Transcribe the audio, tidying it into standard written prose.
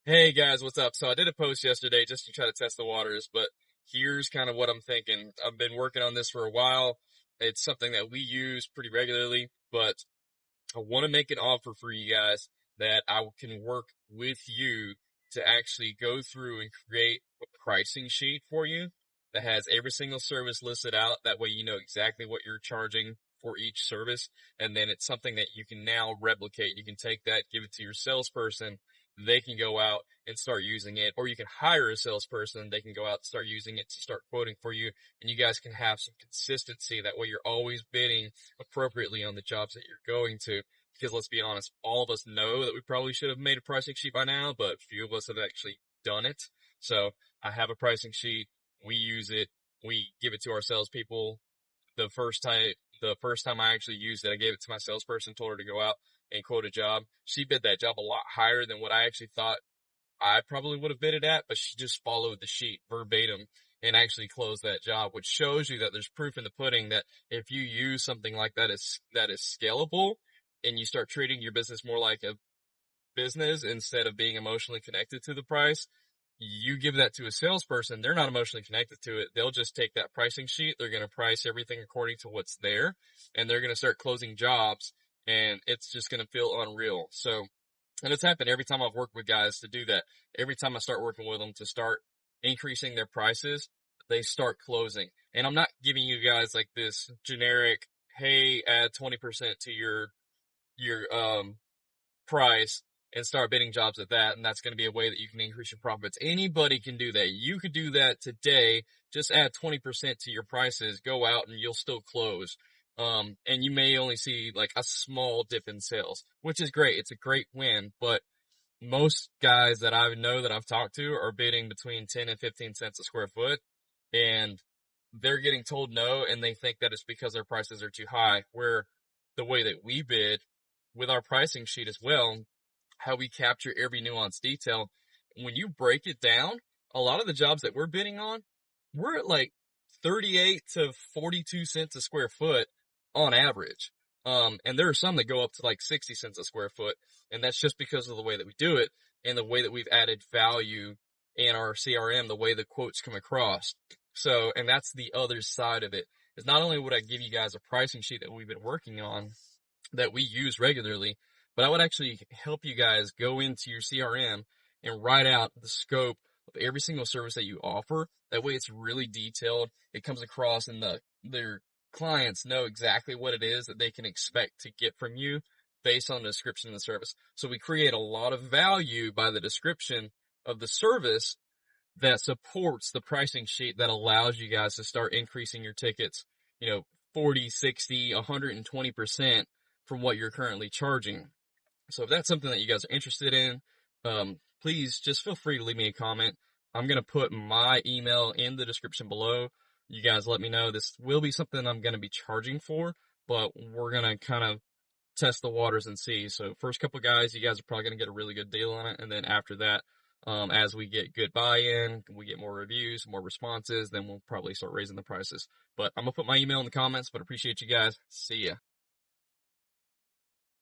Hey guys, what's up? So I did a post yesterday just to try to test the waters, but here's kind of what I'm thinking. I've been working on this for a while. It's something that we use pretty regularly, but I want to make an offer for you guys that I can work with you to actually go through and create a pricing sheet for you that has every single service listed out. That way you know exactly what you're charging for each service. And then it's something that you can now replicate. You can take that, give it to your salesperson. They can go out and start using it, or you can hire a salesperson. They can go out and start using it to start quoting for you, and you guys can have some consistency. That way you're always bidding appropriately on the jobs that you're going to. Because let's be honest, all of us know that we probably should have made a pricing sheet by now, but few of us have actually done it. So I have a pricing sheet. We use it. We give it to our salespeople. The first time I actually used it, I gave it to my salesperson, told her to go out and quote a job. She bid that job a lot higher than what I actually thought I probably would have bid it at, but she just followed the sheet verbatim and actually closed that job, which shows you that there's proof in the pudding that if you use something like that is scalable, and you start treating your business more like a business instead of being emotionally connected to the price, you give that to a salesperson, they're not emotionally connected to it. They'll just take that pricing sheet. They're going to price everything according to what's there, and they're going to start closing jobs, and it's just going to feel unreal. So, and it's happened every time I've worked with guys to do that. Every time I start working with them to start increasing their prices, they start closing. And I'm not giving you guys like this generic, hey, add 20% to your price and start bidding jobs at that, and that's going to be a way that you can increase your profits. Anybody can do that. You could do that today. Just add 20% to your prices, go out, and you'll still close. And you may only see like a small dip in sales, which is great. It's a great win, but most guys that I know that I've talked to are bidding between 10 and 15 cents a square foot, and they're getting told no, and they think that it's because their prices are too high, where the way that we bid with our pricing sheet as well, how we capture every nuanced detail. When you break it down, a lot of the jobs that we're bidding on, we're at like 38 to 42 cents a square foot on average. And there are some that go up to like 60 cents a square foot. And that's just because of the way that we do it and the way that we've added value in our CRM, the way the quotes come across. So, and that's the other side of it, is not only would I give you guys a pricing sheet that we've been working on that we use regularly, but I would actually help you guys go into your CRM and write out the scope of every single service that you offer. That way it's really detailed. It comes across, and their clients know exactly what it is that they can expect to get from you based on the description of the service. So we create a lot of value by the description of the service that supports the pricing sheet that allows you guys to start increasing your tickets, 40, 60, 120% from what you're currently charging. So if that's something that you guys are interested in, please just feel free to leave me a comment. I'm going to put my email in the description below. You guys let me know. This will be something I'm going to be charging for, but we're going to kind of test the waters and see. So first couple guys, you guys are probably going to get a really good deal on it. And then after that, as we get good buy-in, we get more reviews, more responses, then we'll probably start raising the prices. But I'm going to put my email in the comments, but appreciate you guys. See ya.